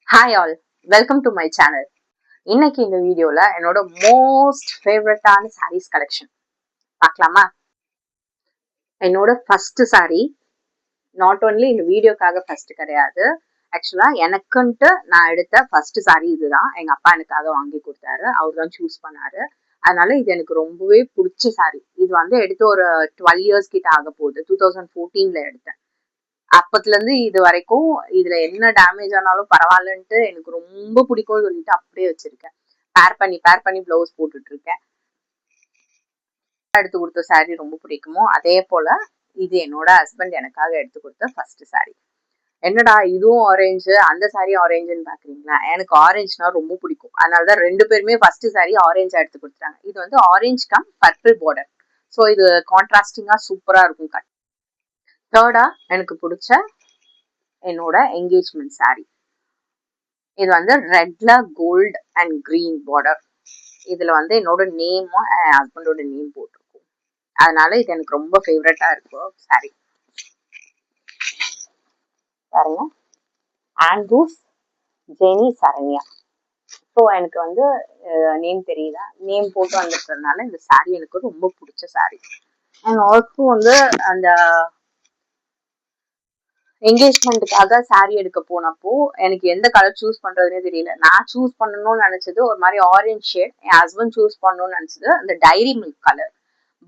Hi all, welcome to my channel. இன்னைக்கு இந்த வீடியோல என்னோட மோஸ்ட் ஃபேவரட்டான சாரீஸ் கலெக்ஷன் பார்க்கலாமா? என்னோட ஃபர்ஸ்ட் சாரீ, நாட் ஓன்லி இந்த வீடியோக்காக ஃபர்ஸ்ட் கிடையாது, ஆக்சுவலா எனக்குன்ட்டு நான் எடுத்த ஃபர்ஸ்ட் சாரீ இதுதான். எங்க அப்பா எனக்காக வாங்கி கொடுத்தாரு, அவர் தான் சூஸ் பண்ணாரு. அதனால இது எனக்கு ரொம்பவே பிடிச்ச சாரீ. இது வந்து எடுத்து ஒரு 12 இயர்ஸ் கிட்ட ஆக போகுது. 2014ல எடுத்தேன். அப்பத்துல இருந்து இது வரைக்கும் இதுல என்ன டேமேஜ் ஆனாலும் பரவாயில்லன்ட்டு எனக்கு ரொம்ப பிடிக்கும்னு சொல்லிட்டு அப்படியே வச்சிருக்கேன். பேர் பண்ணி பிளவுஸ் போட்டுட்டு இருக்கேன். எடுத்து கொடுத்த சாரீ ரொம்ப பிடிக்குமோ அதே போல இது என்னோட ஹஸ்பண்ட் எனக்காக எடுத்து கொடுத்த ஃபர்ஸ்ட் சாரீ. என்னடா இதுவும் ஆரஞ்சு அந்த சாரீ ஆரஞ்சுன்னு பாக்குறீங்களா? எனக்கு ஆரஞ்சுனா ரொம்ப பிடிக்கும். அதனாலதான் ரெண்டு பேருமே ஃபர்ஸ்ட் சாரீ ஆரஞ்சா எடுத்து கொடுத்தாங்க. இது வந்து orange come purple border. So இது கான்ட்ராஸ்டிங்கா சூப்பரா இருக்கும். தேர்டா எனக்கு பிடிச்ச என்னோட என்கேஜ்மெண்ட் சாரீ. இது வந்து ரெட்ல கோல்ட் அண்ட் கிரீன் பார்டர். இதுல வந்து என்னோட நேமும் என் ஹஸ்பண்டோட நேம் போட்டிருக்கும். அதனால இது எனக்கு ரொம்ப ஃபேவரட்டா இருக்கும் சாரீ. பாருங்க, ஆண்ட்ரூஸ் ஜெனி சரண்யா. ஸோ எனக்கு வந்து நேம் தெரியல, நேம் போட்டு வந்துட்டதுனால இந்த சாரீ எனக்கு ரொம்ப பிடிச்ச சாரீ. அண்ட் ஆல்சோ வந்து அந்த என்கேஜ்மெண்ட்டுக்காக சாரீ எடுக்க போனப்போ எனக்கு எந்த கலர் சூஸ் பண்றதுனே தெரியல. நான் சூஸ் பண்ணணும்னு நினைச்சது ஒரு மாதிரி ஆரஞ்ச் ஷேட், என் ஹஸ்பண்ட் சூஸ் பண்ணணும்னு நினைச்சது அந்த டைரி மில்க் கலர்.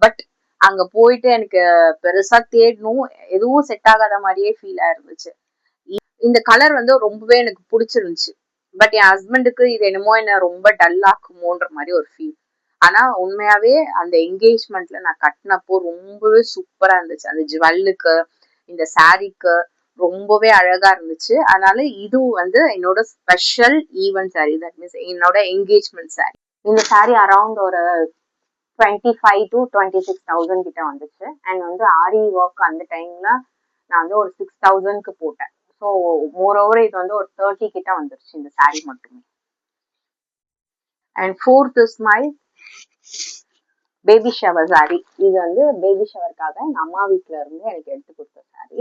பட் அங்க போயிட்டு எனக்கு பெருசா தேடணும், எதுவும் செட் ஆகாத மாதிரியே ஃபீல் ஆயிருந்துச்சு. இந்த கலர் வந்து ரொம்பவே எனக்கு பிடிச்சிருந்துச்சு. பட் என் ஹஸ்பண்டுக்கு இது என்னமோ என்ன ரொம்ப டல்லாக்குமோன்ற மாதிரி ஒரு ஃபீல். ஆனா உண்மையாவே அந்த என்கேஜ்மெண்ட்ல நான் கட்டினப்போ ரொம்பவே சூப்பரா இருந்துச்சு. அந்த ஜுவல்லுக்கு இந்த சாரீக்கு ரொம்பவே அழகா இருந்துச்சு. அதனால இதுவும் வந்து என்னோட special event sari, that means என்னோட என்கேஜ்மெண்ட் சாரீ. இந்த சாரீ அரௌண்ட் ஒரு 25 to 26,000 கிட்ட வந்துச்சு. அண்ட் வந்து ஆரி ஒர்க் அந்த டைம்ல நான் வந்து ஒரு 6,000க்கு போட்டேன். ஸோ மோர் ஓவர் இது வந்து ஒரு 30 கிட்ட வந்துருச்சு இந்த சாரீ மட்டுமே. And fourth is my baby shower sari. இது வந்து பேபி ஷவருக்காக எங்க அம்மா வீட்டுல இருந்து எனக்கு எடுத்து கொடுத்த சாரீ.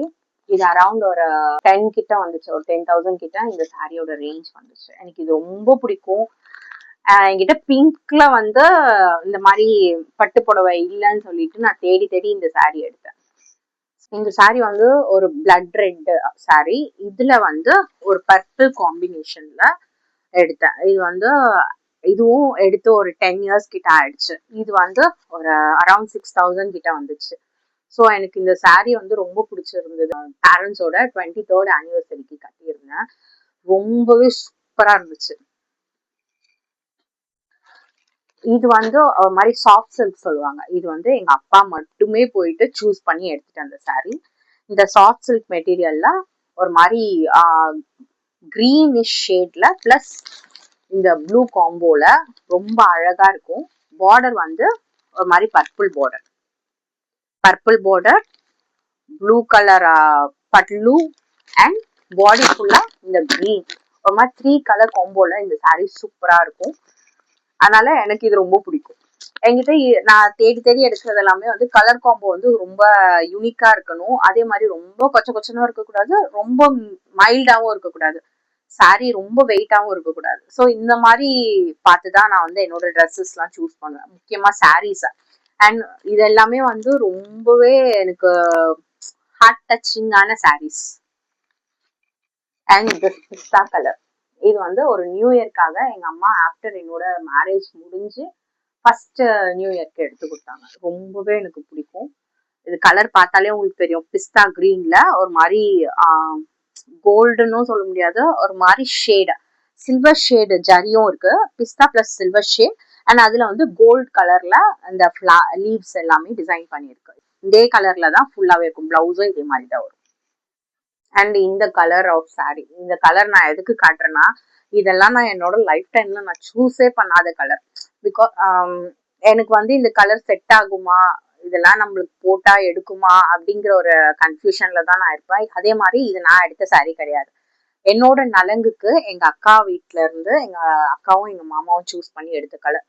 இது அரௌண்ட் ஒரு 10 கிட்ட வந்துச்சு, ஒரு 10,000 கிட்ட இந்த சாரியோட ரேஞ்ச் வந்துச்சு. எனக்கு இது ரொம்ப பிடிக்கும். என்கிட்ட பிங்க்ல வந்து இந்த மாதிரி பட்டு புடவை இல்லைன்னு சொல்லிட்டு நான் தேடி தேடி இந்த சாரீ எடுத்தேன். இந்த சாரீ வந்து ஒரு பிளட் ரெட் சாரீ. இதுல வந்து ஒரு பர்பிள் காம்பினேஷன்ல எடுத்தேன். இது வந்து இதுவும் எடுத்து ஒரு 10 இயர்ஸ் கிட்ட ஆயிடுச்சு. இது வந்து ஒரு அரௌண்ட் 6,000 கிட்ட வந்துச்சு. ஸோ எனக்கு இந்த சாரீ வந்து ரொம்ப பிடிச்சிருந்தது. பேரண்ட்ஸோட 23rd ஆனிவர்சரிக்கு கட்டியிருந்தேன். ரொம்பவே சூப்பரா இருந்துச்சு. இது வந்து ஒரு மாதிரி சாஃப்ட் சில்க் சொல்லுவாங்க. இது வந்து எங்க அப்பா மட்டுமே போயிட்டு சூஸ் பண்ணி எடுத்துட்டு அந்த சாரீ. இந்த சாஃப்ட் சில்க் மெட்டீரியல்ல ஒரு மாதிரி கிரீனிஷ் ஷேட்ல பிளஸ் இந்த ப்ளூ காம்போல ரொம்ப அழகா இருக்கும். பார்டர் வந்து ஒரு மாதிரி purple border, blue colour Patlu and body ஃபுல்லா இந்த கிரீன், ஒரு மாதிரி 3 கலர் காம்போல இந்த சாரீ சூப்பரா இருக்கும். அதனால எனக்கு இது ரொம்ப பிடிக்கும். என்கிட்ட நான் தேடி தேடி எடுக்கிறது எல்லாமே வந்து கலர் காம்போ வந்து ரொம்ப யூனிக்கா இருக்கணும். அதே மாதிரி ரொம்ப கொச்சனும் இருக்கக்கூடாது, ரொம்ப மைல்டாவும் இருக்கக்கூடாது, சாரீ ரொம்ப வெயிட்டாவும் இருக்கக்கூடாது. ஸோ இந்த மாதிரி பார்த்துதான் நான் வந்து என்னோட ட்ரெஸ்ஸஸ் எல்லாம் சூஸ் பண்ணுவேன், முக்கியமா சாரீஸ். அண்ட் இது எல்லாமே வந்து ரொம்பவே எனக்கு ஹார்ட் டச்சிங்கான சாரீஸ். அண்ட் திஸ் பிஸ்தா கலர், இது வந்து ஒரு நியூ இயர்க்காக எங்க அம்மா ஆஃப்டர் என்னோட மேரேஜ் முடிஞ்சு ஃபர்ஸ்ட் நியூ இயர்க்கு எடுத்து கொடுத்தாங்க. ரொம்பவே எனக்கு பிடிக்கும். இது கலர் பார்த்தாலே உங்களுக்கு தெரியும், பிஸ்தா கிரீன்ல ஒரு மாதிரி கோல்டுன்னு சொல்ல முடியாது, ஒரு மாதிரி ஷேடு சில்வர் ஷேடு ஜரியும் இருக்கு. பிஸ்தா பிளஸ் சில்வர் ஷேட். அண்ட் அதுல வந்து கோல்ட் கலர்ல அந்த லீவ்ஸ் எல்லாமே டிசைன் பண்ணிருக்கு. இதே கலர்ல தான் ஃபுல்லாவே இருக்கும். பிளவுஸும் இதே மாதிரி தான் வரும். அண்ட் இந்த கலர் ஆஃப் சாரீ, இந்த கலர் நான் எதுக்கு காட்டுறேன்னா, இதெல்லாம் நான் என்னோட லைஃப் டைம்ல நான் சூஸே பண்ணாத கலர். பிகாஸ் எனக்கு வந்து இந்த கலர் செட் ஆகுமா, இதெல்லாம் நம்மளுக்கு போட்டா எடுக்குமா அப்படிங்கிற ஒரு கன்ஃபியூஷன்ல தான் நான் இருப்பேன். அதே மாதிரி இது நான் எடுத்த சாரீ கிடையாது. என்னோட நலங்குக்கு எங்க அக்கா வீட்டுல இருந்து எங்க அக்காவும் எங்க மாமாவும் சூஸ் பண்ணி எடுத்த கலர்.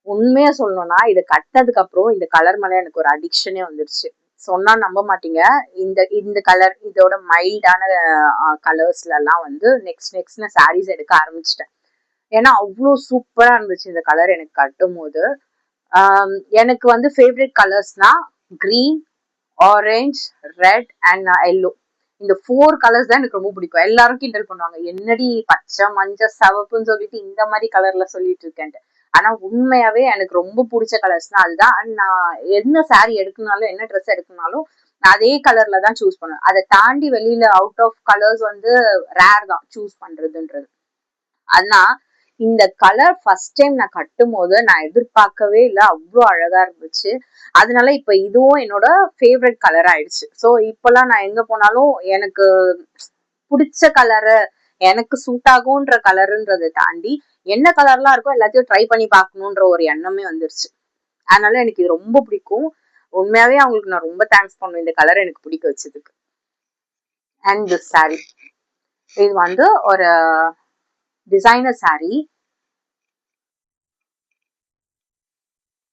உண்மையா சொல்லணும்னா இது கட்டதுக்கு அப்புறம் இந்த கலர் மேல எனக்கு ஒரு அடிக்ஷனே வந்துருச்சு. சொன்னா நம்ப மாட்டீங்க. இந்த இந்த கலர் இதோட மைல்டான கலர்ஸ்ல எல்லாம் வந்து நெக்ஸ்ட் நான் சாரீஸ் எடுக்க ஆரம்பிச்சிட்டேன். ஏன்னா அவ்வளோ சூப்பரா இருந்துச்சு இந்த கலர் எனக்கு கட்டும் போது. எனக்கு வந்து ஃபேவரட் கலர்ஸ்னா green, orange, red and yellow. இந்த 4 கலர்ஸ் தான் எனக்கு ரொம்ப பிடிக்கும். எல்லாரும் கிண்டல் பண்ணுவாங்க, என்னடி பச்சை மஞ்சள் சிவப்புன்னு சொல்லிட்டு இந்த மாதிரி கலர்ல சொல்லிட்டு இருக்கேன்ட்டு. ஆனா உண்மையாவே எனக்கு ரொம்ப பிடிச்ச கலர்ஸ்னா அதுதான். நான் என்ன சாரி எடுக்கணும்னாலும் என்ன ட்ரெஸ் எடுக்கணும்னாலும் நான் அதே கலர்ல தான் சூஸ் பண்ணுவேன். அதை தாண்டி வெளியில அவுட் ஆஃப் கலர்ஸ் வந்து ரேர் தான் சூஸ் பண்றதுன்றது. ஆனா இந்த கலர் ஃபர்ஸ்ட் டைம் நான் கட்டும் போது நான் எதிர்பார்க்கவே இல்லை, அவ்வளோ அழகா இருந்துச்சு. அதனால இப்ப இதுவும் என்னோட ஃபேவரட் கலர் ஆயிடுச்சு. ஸோ இப்பெல்லாம் நான் எங்க போனாலும் எனக்கு பிடிச்ச கலரு, எனக்கு சூட் ஆகும்ன்ற கலருன்றதை தாண்டி என்ன கலர்லாம் இருக்கோ எல்லாத்தையும் ட்ரை பண்ணி பார்க்கணுன்ற ஒரு எண்ணமே வந்துருச்சு. அதனால எனக்கு இது ரொம்ப பிடிக்கும். உண்மையாவே அவங்களுக்கு நான் ரொம்ப தேங்க்ஸ் பண்ணுவேன் இந்த கலர் எனக்கு பிடிக்க வச்சதுக்கு. அண்ட் திஸ் சாரி, இது வந்து ஒரு டிசைனர் சாரி.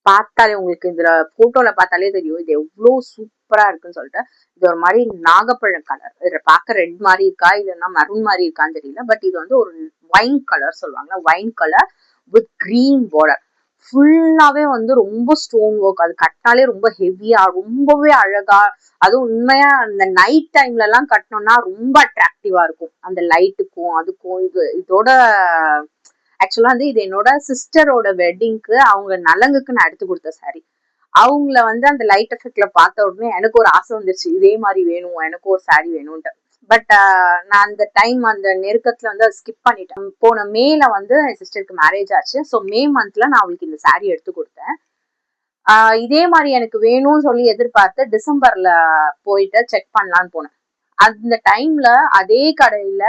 பார்த்தாலே உங்களுக்கு இதுல போட்டோல பார்த்தாலே தெரியும் இது எவ்வளவு சூப்பரா இருக்குன்னு சொல்லிட்டு. இது ஒரு மாதிரி நாகப்பழம் கலர். இதுல பார்க்க ரெட் மாதிரி இருக்கா இல்லைன்னா மெரூன் மாதிரி இருக்கான்னு தெரியல. பட் இது வந்து ஒரு வைன் கலர் சொல்லுவாங்க, wine colour with green border. ஃபுல்லாவே வந்து ரொம்ப ஸ்டோன் ஒர்க். அது கட்டினாலே ரொம்ப ஹெவியா ரொம்பவே அழகா. அதுவும் உண்மையா அந்த நைட் டைம்ல எல்லாம் கட்டினோம்னா ரொம்ப அட்ராக்டிவா இருக்கும். அந்த லைட்டுக்கும் அதுக்கும் இதோட ஆக்சுவலா வந்து இது என்னோட சிஸ்டரோட வெட்டிங்க்கு அவங்க நலங்குக்கு நான் எடுத்து கொடுத்த சாரி. அவங்கள வந்து அந்த லைட் எஃபெக்ட்ல பார்த்த உடனே எனக்கு ஒரு ஆசை வந்துருச்சு, இதே மாதிரி வேணும், எனக்கு ஒரு சாரி வேணும்ட்டு. பட் நான் அந்த டைம் அந்த நெருக்கத்துல வந்து அதை ஸ்கிப் பண்ணிட்டேன். போன மேல வந்து என் சிஸ்டருக்கு மேரேஜ் ஆச்சு. ஸோ மே மந்த்ல நான் அவங்களுக்கு இந்த சாரி எடுத்து கொடுத்தேன். இதே மாதிரி எனக்கு வேணும்னு சொல்லி எதிர்பார்த்து டிசம்பர்ல போயிட்டு செக் பண்ணலான்னு போனேன். அந்த டைம்ல அதே கடையில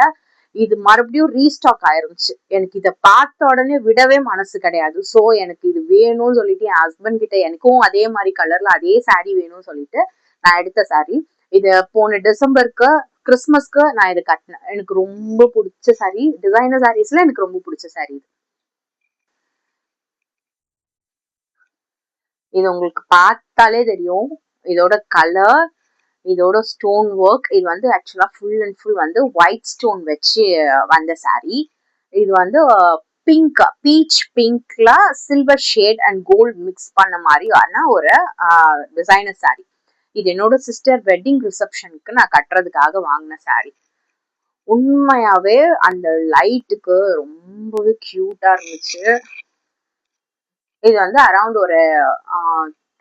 இது மறுபடியும் ரீஸ்டாக் ஆயிருந்துச்சு. எனக்கு இதை பார்த்த உடனே விடவே மனசு கிடையாது. ஸோ எனக்கு இது வேணும்னு சொல்லிட்டு என் ஹஸ்பண்ட் கிட்ட எனக்கும் அதே மாதிரி கலர்ல அதே சாரி வேணும்னு சொல்லிட்டு நான் எடுத்த சாரி. இது போன டிசம்பருக்கு கிறிஸ்மஸ்க்கு நான் இது கட்டினேன். எனக்கு ரொம்ப பிடிச்ச சாரி. டிசைனர் சாரீஸ்ல எனக்கு ரொம்ப பிடிச்ச சாரி இது. இது உங்களுக்கு பார்த்தாலே தெரியும் இதோட கலர், இதோட ஸ்டோன் ஒர்க். இது வந்து ஆக்சுவலா ஃபுல் அண்ட் ஃபுல் வந்து ஒயிட் ஸ்டோன் வச்சு வந்த சாரி. இது வந்து பிங்க், பீச் பிங்க்ல silver shade and gold mix பண்ண மாதிரியான ஒரு டிசைனர் சாரி. இது என்னோட சிஸ்டர் வெட்டிங் ரிசப்ஷனுக்கு நான் கட்டுறதுக்காக வாங்கின சாரி. உண்மையாவே அந்த லைட்டுக்கு ரொம்பவே கியூட்டா இருந்துச்சு. இது வந்து அரௌண்ட் ஒரு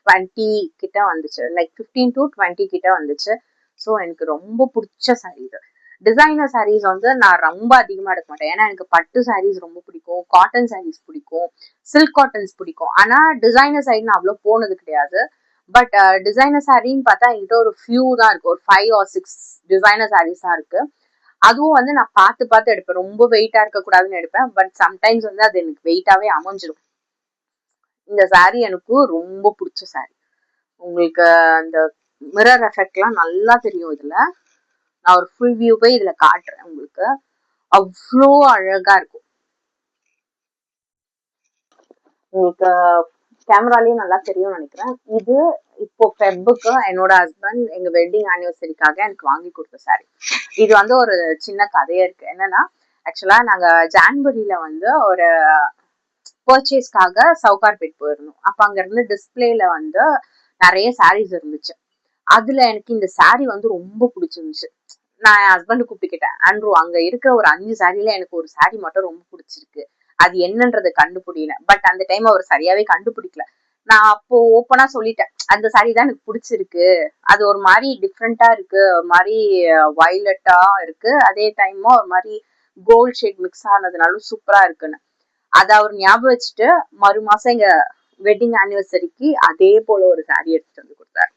20 கிட்ட வந்துச்சு, லைக் 15 to 20 கிட்ட வந்துச்சு. ஸோ எனக்கு ரொம்ப பிடிச்ச சாரி இது. டிசைனர் சாரீஸ் வந்து நான் ரொம்ப அதிகமா எடுக்க மாட்டேன். ஏன்னா எனக்கு பட்டு சாரீஸ் ரொம்ப பிடிக்கும், காட்டன் சாரீஸ் பிடிக்கும், சில்க் காட்டன்ஸ் பிடிக்கும். ஆனா டிசைனர் சாரீ நான் அவ்வளோ போனது கிடையாது. பட் டிசைனர் சாரின்னு பார்த்தா என்கிட்ட ஒரு ஃபியூ தான் இருக்கு, ஒரு 5 or 6 டிசைனர் சாரீஸ் தான் இருக்கு. அதுவும் வந்து நான் பார்த்து எடுப்பேன், ரொம்ப வெயிட்டா இருக்கக்கூடாதுன்னு எடுப்பேன். பட் சம்டைம்ஸ் வந்து அது எனக்கு வெயிட்டாவே அமைஞ்சிடும். இந்த சாரி எனக்கு ரொம்ப பிடிச்ச சாரி. உங்களுக்கு அந்த மிரர் எஃபெக்ட் எல்லாம் நல்லா தெரியும் இதுல. நான் ஒரு ஃபுல் வியூவே இதுல காட்டுறேன் உங்களுக்கு. அவ்வளோ அழகா இருக்கும். உங்களுக்கு கேமராலயும் நல்லா தெரியும்னு நினைக்கிறேன். இது இப்போ ஃபெப்ருக்கு என்னோட ஹஸ்பண்ட் எங்க வெட்டிங் ஆனிவர்சரிக்காக எனக்கு வாங்கி கொடுத்த சாரி. இது வந்து ஒரு சின்ன கதையே இருக்கு. என்னன்னா ஆக்சுவலா நாங்க ஜான்வரியில வந்து ஒரு பர்ச்சேஸ்க்காக சவுகார்பேட் போயிருந்தோம். அப்ப அங்க இருந்து டிஸ்பிளேல வந்து நிறைய சாரீஸ் இருந்துச்சு. அதுல எனக்கு இந்த சாரி வந்து ரொம்ப பிடிச்சிருந்துச்சு. நான் என் ஹஸ்பண்ட் கூப்பிட்டுக்கிட்டேன், ஆண்ட்ரூ அங்க இருக்கிற ஒரு 5 சாரில எனக்கு ஒரு சாரி மட்டும் ரொம்ப பிடிச்சிருக்கு, அது என்னன்றது கண்டுபிடின. பட் அந்த டைம் அவர் சரியாவே கண்டுபிடிக்கல. நான் அப்போ ஓப்பனா சொல்லிட்டேன், அந்த சாரி தான் எனக்கு பிடிச்சிருக்கு, அது ஒரு மாதிரி டிஃப்ரெண்டா இருக்கு, ஒரு மாதிரி வயலட்டா இருக்கு, அதே டைமா ஒரு மாதிரி கோல்ட் ஷேட் மிக்ஸ் ஆனதுனாலும் சூப்பரா இருக்குன்னு. அதை அவர் ஞாபகம் வச்சுட்டு மறு மாசம் எங்க வெட்டிங் ஆனிவர்சரிக்கு அதே போல ஒரு சாரி எடுத்துட்டு வந்து கொடுத்தாரு.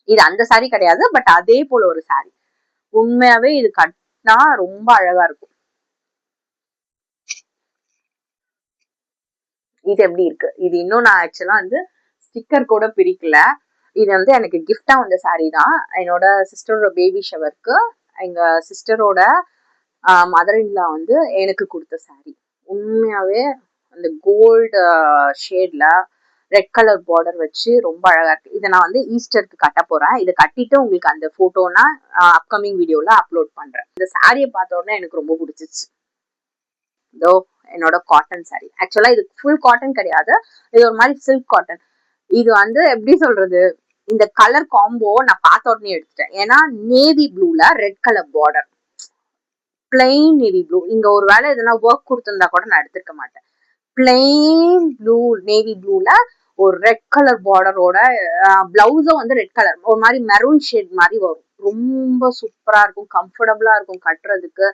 இது அந்த சாரி கிடையாது, பட் அதே போல ஒரு சாரி. உண்மையாவே இது கட்டினா ரொம்ப அழகா இருக்கும். இது எப்படி இருக்கு? இது இன்னும் நான் ஆக்சுவலா வந்து ஸ்டிக்கர் கூட பிரிக்கல. இது வந்து எனக்கு கிஃப்டா வந்த சாரி தான். என்னோட சிஸ்டரோட பேபி ஷவருக்கு எங்க சிஸ்டரோட மதர் இன்லா வந்து எனக்கு கொடுத்த சாரி. உண்மையாவே அந்த கோல்டு ஷேட்ல ரெட் கலர் பார்டர் வச்சு ரொம்ப அழகா இருக்கு. இதை நான் வந்து ஈஸ்டருக்கு கட்ட போறேன். இதை கட்டிட்டு உங்களுக்கு அந்த போட்டோனா அப்கமிங் வீடியோல அப்லோட் பண்றேன். இந்த சாரியை பார்த்த உடனே எனக்கு ரொம்ப பிடிச்சிச்சு. இதோ என்னோட காட்டன் சாரி. ஆக்சுவலா இது ஃபுல் காட்டன் கிடையாது, இது ஒரு மாதிரி சில்க் காட்டன். இது வந்து எப்படி சொல்றது, இந்த கலர் காம்போ நான் பார்த்த உடனே எடுத்துட்டேன். ஏன்னா நேவி ப்ளூல red colour border, plain navy blue. இங்க ஒரு வேலை எதனா ஒர்க் கொடுத்திருந்தா கூட நான் எடுத்திருக்க மாட்டேன். பிளெயின் ப்ளூ, நேவி ப்ளூல ஒரு ரெட் கலர் பார்டரோட பிளவுஸும் வந்து ரெட் கலர், ஒரு மாதிரி மெரூன் ஷேட் மாதிரி வரும். ரொம்ப சூப்பரா இருக்கும், கம்ஃபர்டபுளா இருக்கும் கட்டுறதுக்கு.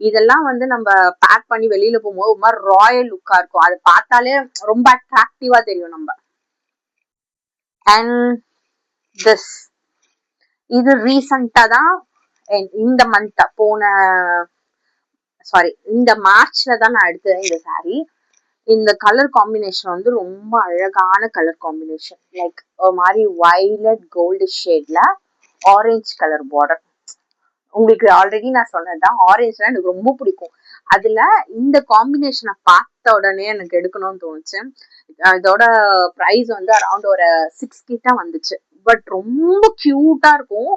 இதெல்லாம் வந்து நம்ம பேக் பண்ணி வெளியில போகும்போது ஒரு மாதிரி ராயல் லுக்கா இருக்கும். அதை பார்த்தாலே ரொம்ப அட்ராக்டிவா தெரியும் நம்ம. அண்ட் திஸ், இது ரீசெண்டா தான் இந்த மந்த் இந்த மார்ச்ல தான் நான் எடுத்தேன் இந்த சாரி. இந்த கலர் காம்பினேஷன் வந்து ரொம்ப அழகான கலர் காம்பினேஷன். லைக் ஒரு மாதிரி வயலட் கோல்டு ஷேட்ல ஆரஞ்சு கலர் பார்டர். உங்களுக்கு ஆல்ரெடி நான் சொன்னதுதான், ஆரஞ்சுனா எனக்கு ரொம்ப பிடிக்கும். அதுல இந்த காம்பினேஷனை பார்த்த உடனே எனக்கு எடுக்கணும்னு தோணுச்சு. இதோட பிரைஸ் வந்து அரௌண்ட் ஒரு 6 கிட்ட வந்துச்சு. பட் ரொம்ப கியூட்டா இருக்கும்.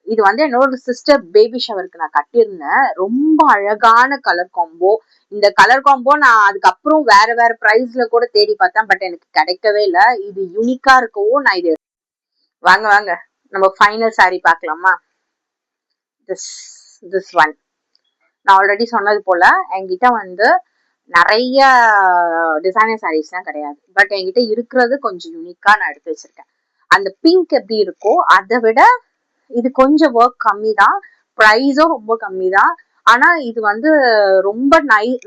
இது வந்து என்னோட சிஸ்டர் பேபி ஷவருக்கு நான் கட்டியிருந்தேன். ரொம்ப அழகான கலர் காம்போ. இந்த கலர் காம்போ நான் அதுக்கப்புறம் வேற வேற பிரைஸ்ல கூட தேடி பார்த்தேன், பட் எனக்கு கிடைக்கவே இல்லை. இது யூனிக்கா இருக்கவும் நான் இது வாங்க வாங்க நம்ம ஃபைனல் சாரி பார்க்கலாமா. திஸ் ஒன் நான் ஆல்ரெடி சொன்னது போல என்கிட்ட வந்து நிறைய டிசைனர் சாரீஸ்லாம் கிடையாது, பட் என்கிட்ட இருக்கிறது கொஞ்சம் யூனிக்கா நான் எடுத்து வச்சிருக்கேன். அந்த பிங்க் எப்படி இருக்கோ அதை விட இது கொஞ்சம் ஒர்க் கம்மி தான், ப்ரைஸும் ரொம்ப கம்மி தான். ஆனா இது வந்து ரொம்ப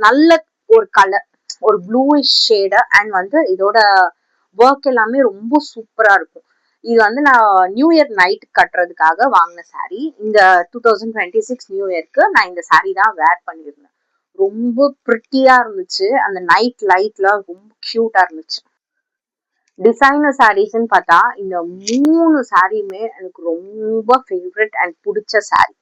நல்ல ஒரு கலர், ஒரு ப்ளூயிஷ் ஷேடு. அண்ட் வந்து இதோட ஒர்க் எல்லாமே ரொம்ப சூப்பரா இருக்கும். இது வந்து நான் நியூ இயர் நைட் கட்டுறதுக்காக வாங்கின சாரி. இந்த 2026 நியூ இயர்க்கு நான் இந்த சாரி தான் வேர் பண்ணியிருந்தேன். ரொம்ப பிரிட்டியா இருந்துச்சு. அந்த நைட் லைட்ல ரொம்ப கியூட்டா இருந்துச்சு. டிசைனர் சாரீஸ்ன்னு பார்த்தா இந்த 3 சாரியுமே எனக்கு ரொம்ப ஃபேவரட் அண்ட் பிடிச்ச சாரி.